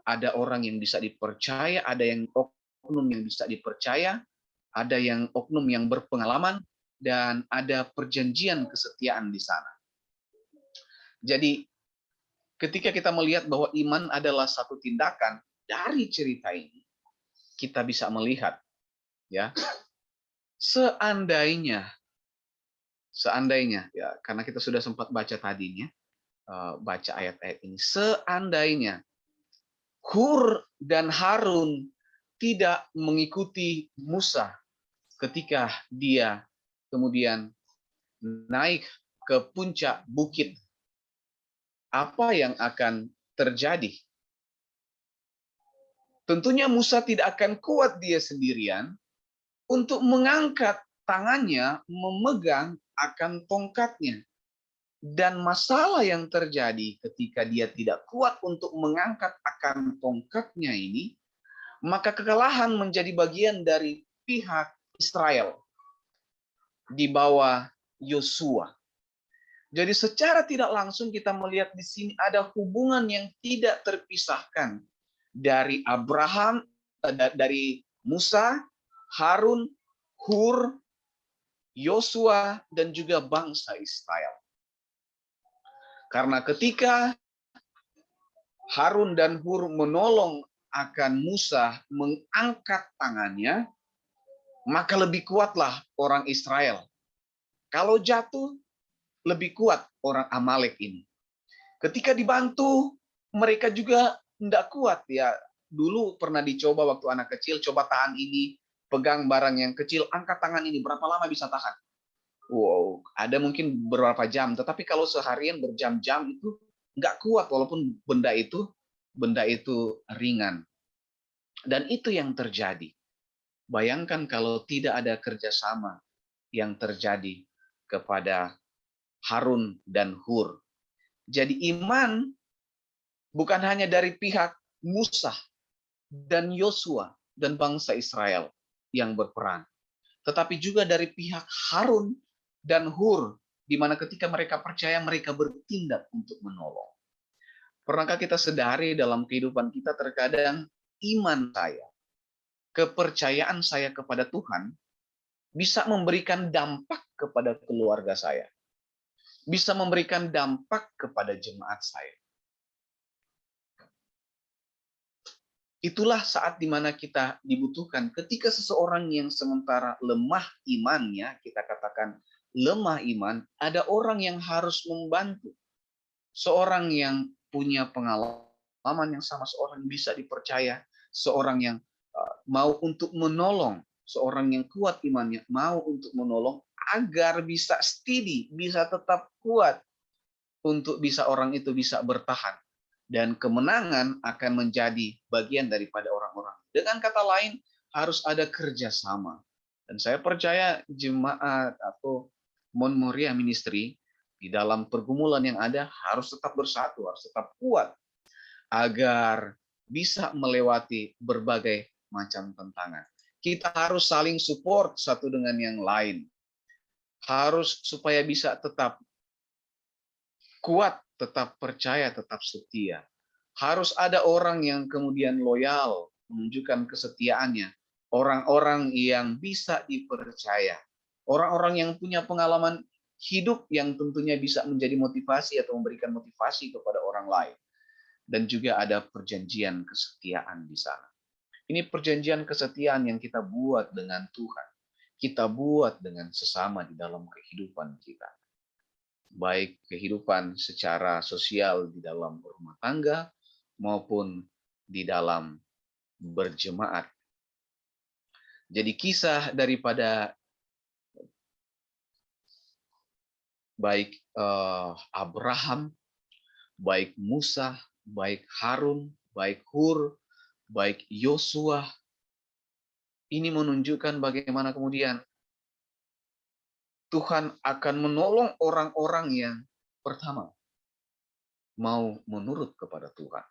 ada orang yang bisa dipercaya, ada yang oknum yang bisa dipercaya, ada yang oknum yang berpengalaman, dan ada perjanjian kesetiaan di sana. Jadi ketika kita melihat bahwa iman adalah satu tindakan, dari cerita ini kita bisa melihat ya, seandainya ya, karena kita sudah sempat baca tadinya, baca ayat-ayat ini, seandainya Hur dan Harun tidak mengikuti Musa ketika dia kemudian naik ke puncak bukit, apa yang akan terjadi? Tentunya Musa tidak akan kuat dia sendirian untuk mengangkat tangannya memegang akan tongkatnya. Dan masalah yang terjadi ketika dia tidak kuat untuk mengangkat akan tongkatnya ini, maka kekalahan menjadi bagian dari pihak Israel di bawah Yosua. Jadi secara tidak langsung kita melihat di sini ada hubungan yang tidak terpisahkan dari Abraham, dari Musa, Harun, Hur, Yosua, dan juga bangsa Israel. Karena ketika Harun dan Hur menolong akan Musa mengangkat tangannya, maka lebih kuatlah orang Israel. Kalau jatuh, lebih kuat orang Amalek ini. Ketika dibantu, mereka juga tidak kuat ya. Dulu pernah dicoba waktu anak kecil, coba tahan ini, pegang barang yang kecil, angkat tangan ini, berapa lama bisa tahan? Wow, ada mungkin beberapa jam, tetapi kalau seharian berjam-jam itu nggak kuat walaupun benda itu ringan. Dan itu yang terjadi. Bayangkan kalau tidak ada kerjasama yang terjadi kepada Harun dan Hur. Jadi iman bukan hanya dari pihak Musa dan Yosua dan bangsa Israel yang berperan, tetapi juga dari pihak Harun dan Hur, di mana ketika mereka percaya, mereka bertindak untuk menolong. Pernahkah kita sadari dalam kehidupan kita terkadang iman saya, kepercayaan saya kepada Tuhan bisa memberikan dampak kepada keluarga saya, bisa memberikan dampak kepada jemaat saya. Itulah saat di mana kita dibutuhkan. Ketika seseorang yang sementara lemah imannya, kita katakan lemah iman, ada orang yang harus membantu. Seorang yang punya pengalaman yang sama, seorang yang bisa dipercaya, seorang yang mau untuk menolong, seorang yang kuat imannya, mau untuk menolong agar bisa steady, bisa tetap kuat, untuk bisa orang itu bisa bertahan. Dan kemenangan akan menjadi bagian daripada orang-orang. Dengan kata lain, harus ada kerjasama. Dan saya percaya jemaat atau Mount Moriah Ministry di dalam pergumulan yang ada harus tetap bersatu, harus tetap kuat agar bisa melewati berbagai macam tantangan. Kita harus saling support satu dengan yang lain. Harus supaya bisa tetap kuat, tetap percaya, tetap setia. Harus ada orang yang kemudian loyal, menunjukkan kesetiaannya. Orang-orang yang bisa dipercaya. Orang-orang yang punya pengalaman hidup yang tentunya bisa menjadi motivasi atau memberikan motivasi kepada orang lain. Dan juga ada perjanjian kesetiaan di sana. Ini perjanjian kesetiaan yang kita buat dengan Tuhan. Kita buat dengan sesama di dalam kehidupan kita. Baik kehidupan secara sosial di dalam rumah tangga maupun di dalam berjemaat. Jadi kisah daripada baik Abraham, baik Musa, baik Harun, baik Hur, baik Yosua, ini menunjukkan bagaimana kemudian Tuhan akan menolong orang-orang yang pertama mau menurut kepada Tuhan.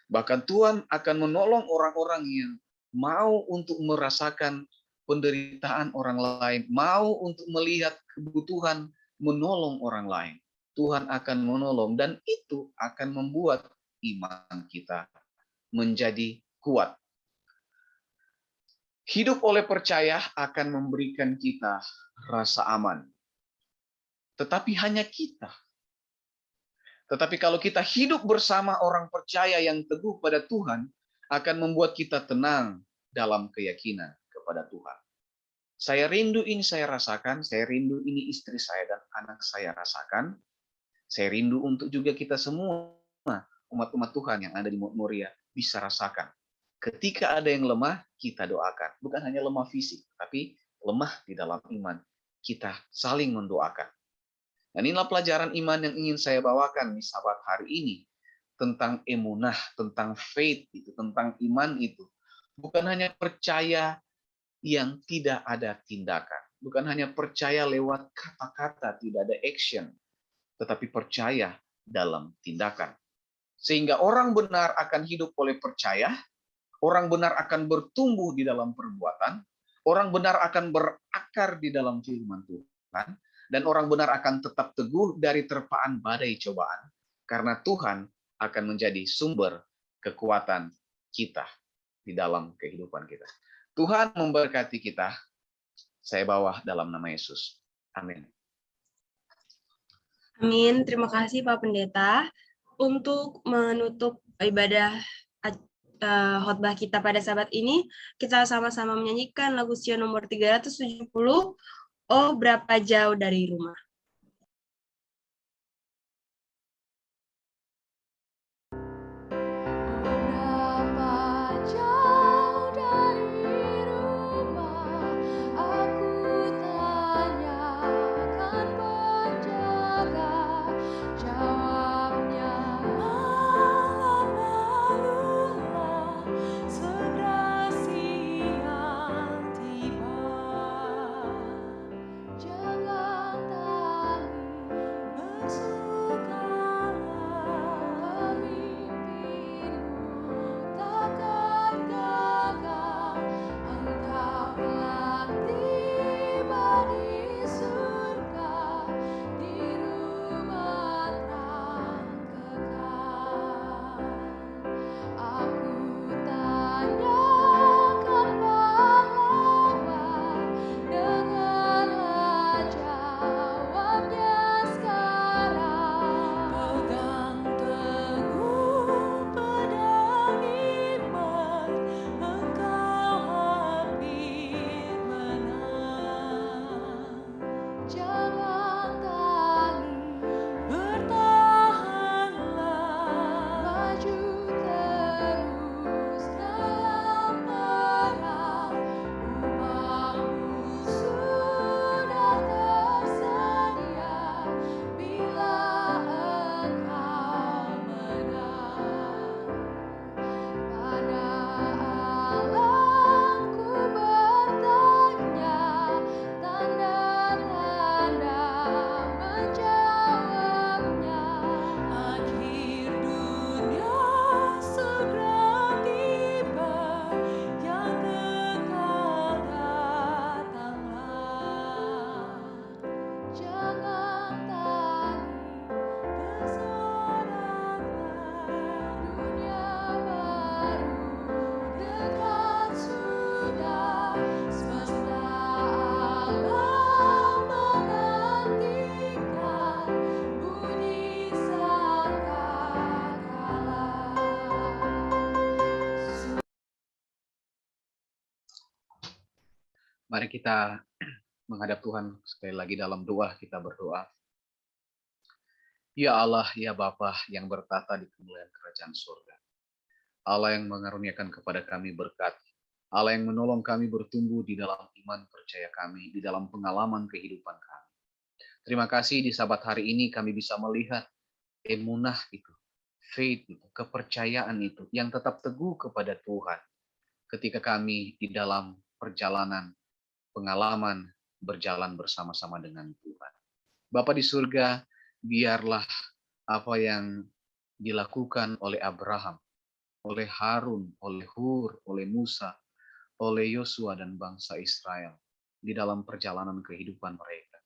Bahkan Tuhan akan menolong orang-orang yang mau untuk merasakan penderitaan orang lain, mau untuk melihat kebutuhan menolong orang lain. Tuhan akan menolong dan itu akan membuat iman kita menjadi kuat. Hidup oleh percaya akan memberikan kita rasa aman. Tetapi hanya kita. Tetapi kalau kita hidup bersama orang percaya yang teguh pada Tuhan, akan membuat kita tenang dalam keyakinan kepada Tuhan. Saya rindu ini saya rasakan, saya rindu ini istri saya dan anak saya rasakan. Saya rindu untuk juga kita semua, umat-umat Tuhan yang ada di Mount Moriah, bisa rasakan. Ketika ada yang lemah, kita doakan. Bukan hanya lemah fisik, tapi lemah di dalam iman. Kita saling mendoakan. Dan inilah pelajaran iman yang ingin saya bawakan di Sabat hari ini. Tentang emunah, tentang faith, itu, tentang iman itu. Bukan hanya percaya yang tidak ada tindakan. Bukan hanya percaya lewat kata-kata, tidak ada action. Tetapi percaya dalam tindakan. Sehingga orang benar akan hidup oleh percaya, orang benar akan bertumbuh di dalam perbuatan, orang benar akan berakar di dalam firman Tuhan, Dan orang benar akan tetap teguh dari terpaan badai cobaan, karena Tuhan akan menjadi sumber kekuatan kita di dalam kehidupan kita. Tuhan memberkati kita. Saya bawa dalam nama Yesus. Amin. Amin. Terima kasih Pak Pendeta. Untuk menutup ibadah khotbah kita pada Sabat ini, kita sama-sama menyanyikan lagu Sion nomor 370, Oh Berapa Jauh Dari Rumah. Berapa jauh dari rumah, aku tanyakan penjaga, jawabnya malam lalulah, segera siang tiba. Jangan tangis, bersukalah, pemimpinmu takkan gagal. Engkau telah tiba di surga, di rumah terang kekal. Aku tanyakan pahlawan, dengarlah jawabnya sekarang. Pegang teguh pedang iman, engkau hampir menang. Jangan tangis, bertahanlah, maju terus dalam perang. Upahmu sudah tersedia bila engkau menang. Pada alamku bertanya, tanda-tanda menjawabnya. Akhir dunia segera tiba, yang kekal datanglah. Jangan tangis, bersoraklah, dunia baru dekat sudah, semesta alam menantikan bunyi sangkakala. Mari kita menghadap Tuhan sekali lagi dalam doa, kita berdoa. Ya Allah, ya Bapa yang bertata di kemuliaan kerajaan surga. Allah yang mengaruniakan kepada kami berkat. Allah yang menolong kami bertumbuh di dalam iman percaya kami, di dalam pengalaman kehidupan kami. Terima kasih di Sabat hari ini kami bisa melihat emunah itu, faith itu, kepercayaan itu, yang tetap teguh kepada Tuhan. Ketika kami di dalam perjalanan, pengalaman, berjalan bersama-sama dengan Tuhan. Bapa di surga, biarlah apa yang dilakukan oleh Abraham, oleh Harun, oleh Hur, oleh Musa, oleh Yosua dan bangsa Israel di dalam perjalanan kehidupan mereka.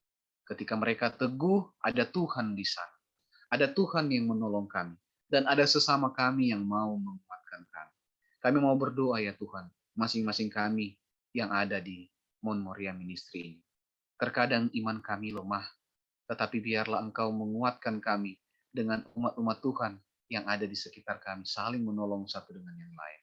Ketika mereka teguh, ada Tuhan di sana. Ada Tuhan yang menolong kami. Dan ada sesama kami yang mau menguatkan kami. Kami mau berdoa ya Tuhan, masing-masing kami yang ada di Mount Moriah Ministry ini. Terkadang iman kami lemah, tetapi biarlah Engkau menguatkan kami dengan umat-umat Tuhan yang ada di sekitar kami, saling menolong satu dengan yang lain.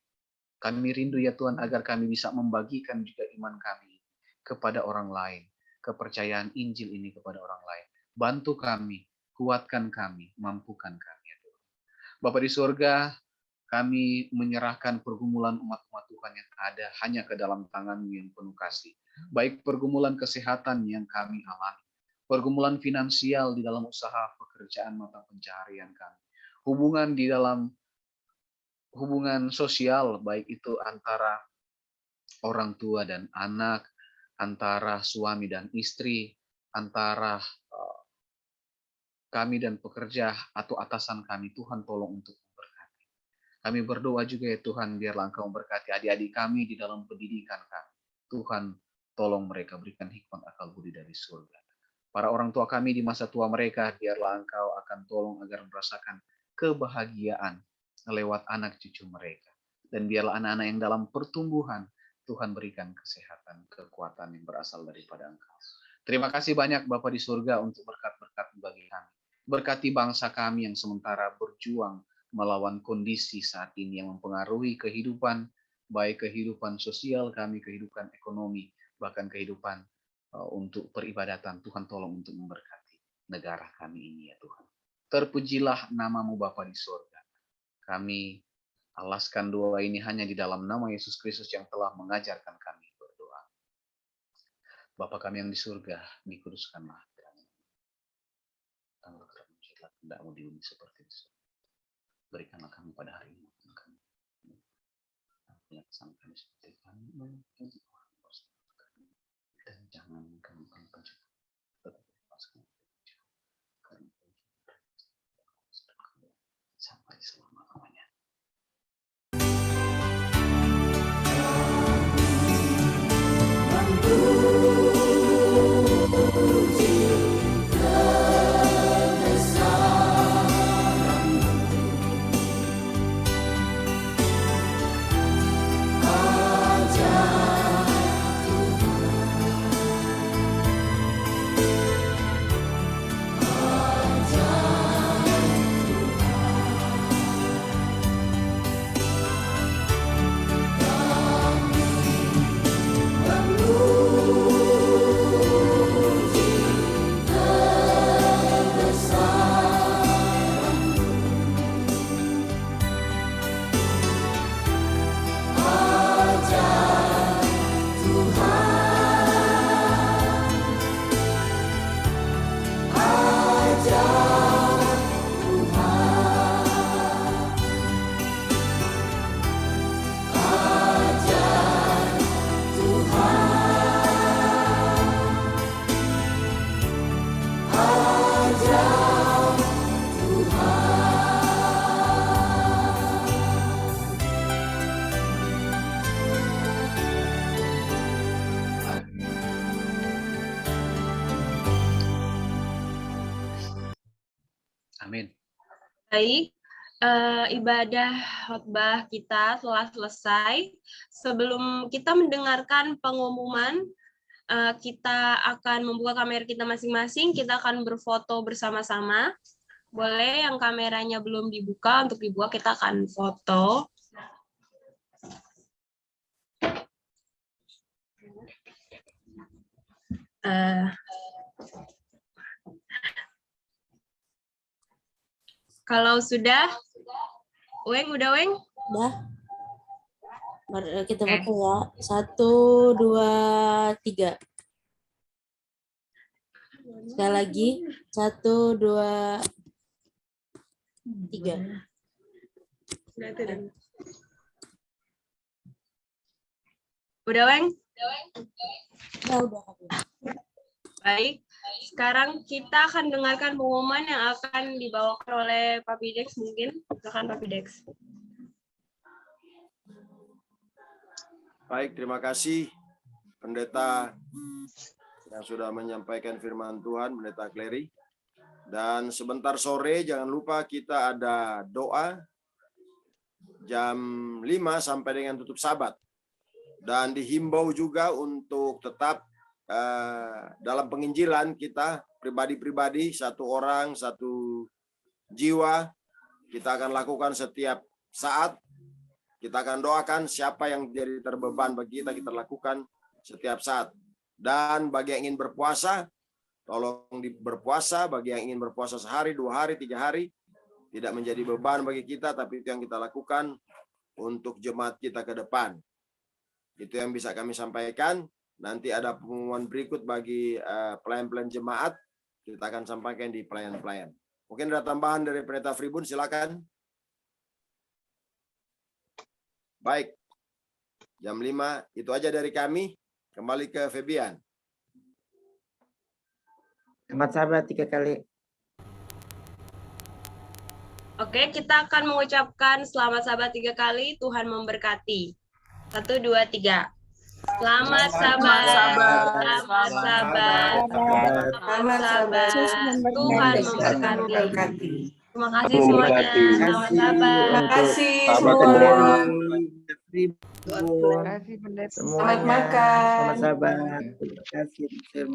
Kami rindu ya Tuhan agar kami bisa membagikan juga iman kami kepada orang lain, kepercayaan Injil ini kepada orang lain. Bantu kami, kuatkan kami, mampukan kami ya Tuhan. Bapa di surga, kami menyerahkan pergumulan umat-umat Tuhan yang ada hanya ke dalam tangan-Mu yang penuh kasih. Baik pergumulan kesehatan yang kami alami, pergumulan finansial di dalam usaha pekerjaan mata pencaharian kami, hubungan di dalam hubungan sosial, baik itu antara orang tua dan anak, antara suami dan istri, antara kami dan pekerja atau atasan kami. Tuhan tolong untuk memberkati. Kami berdoa juga ya Tuhan, biarlah Engkau memberkati adik-adik kami di dalam pendidikan kami. Tuhan tolong mereka, berikan hikmat akal budi dari surga. Para orang tua kami di masa tua mereka, biarlah Engkau akan tolong agar merasakan kebahagiaan lewat anak cucu mereka. Dan biarlah anak-anak yang dalam pertumbuhan, Tuhan berikan kesehatan, kekuatan yang berasal daripada Engkau. Terima kasih banyak Bapa di surga untuk berkat-berkat bagi kami. Berkati bangsa kami yang sementara berjuang melawan kondisi saat ini yang mempengaruhi kehidupan, baik kehidupan sosial kami, kehidupan ekonomi, bahkan kehidupan untuk peribadatan. Tuhan tolong untuk memberkati negara kami ini ya Tuhan. Terpujilah namamu Bapa di surga. Kami alaskan doa ini hanya di dalam nama Yesus Kristus yang telah mengajarkan kami berdoa. Bapa kami yang di surga, dikuduskanlah nama kerajaan, hendakmu di bumi seperti di surga. Berikanlah kami pada hari ini makan kami. Punya kesan kami seperti kami dan jangan kami pencuri, tetapi lepaskan karena sampai selama-lamanya. Amin. Baik, ibadah khotbah kita telah selesai. Sebelum kita mendengarkan pengumuman, kita akan membuka kamera kita masing-masing. Kita akan berfoto bersama-sama. Boleh yang kameranya belum dibuka, untuk dibuka kita akan foto. Kalau sudah, Weng, udah Weng? Udah. Mari kita foto ya. 1, 2, 3. Sekali lagi. 1, 2, 3. Udah Weng? Udah. Baik. Sekarang kita akan dengarkan pengumuman yang akan dibawakan oleh Pak Pidex mungkin. Silakan Pak Pidex. Baik, terima kasih Pendeta yang sudah menyampaikan firman Tuhan, Pendeta Clary. Dan sebentar sore jangan lupa kita ada doa jam 5 sampai dengan tutup Sabat. Dan dihimbau juga untuk tetap dalam penginjilan kita pribadi-pribadi, satu orang, satu jiwa, kita akan lakukan setiap saat. Kita akan doakan siapa yang jadi terbeban bagi kita, kita lakukan setiap saat. Dan bagi yang ingin berpuasa, tolong berpuasa. Bagi yang ingin berpuasa sehari, 2 hari, 3 hari, tidak menjadi beban bagi kita, tapi itu yang kita lakukan untuk jemaat kita ke depan. Itu yang bisa kami sampaikan. Nanti ada pengumuman berikut bagi pelayan-pelayan jemaat. Kita akan sampaikan di pelayan-pelayan. Mungkin ada tambahan dari Pendeta Fribun, silakan. Baik. Jam 5, itu aja dari kami. Kembali ke Febian. Selamat Sabat 3 kali. Oke, kita akan mengucapkan selamat Sabat 3 kali. Tuhan memberkati. 1, 2, 3. Selamat sabar. Selamat sabar. Selamat sabar. Tuhan memberkati. Terima kasih semuanya. Selamat sabar. Terima kasih semua. Selamat makan. Selamat sabar. Terima kasih.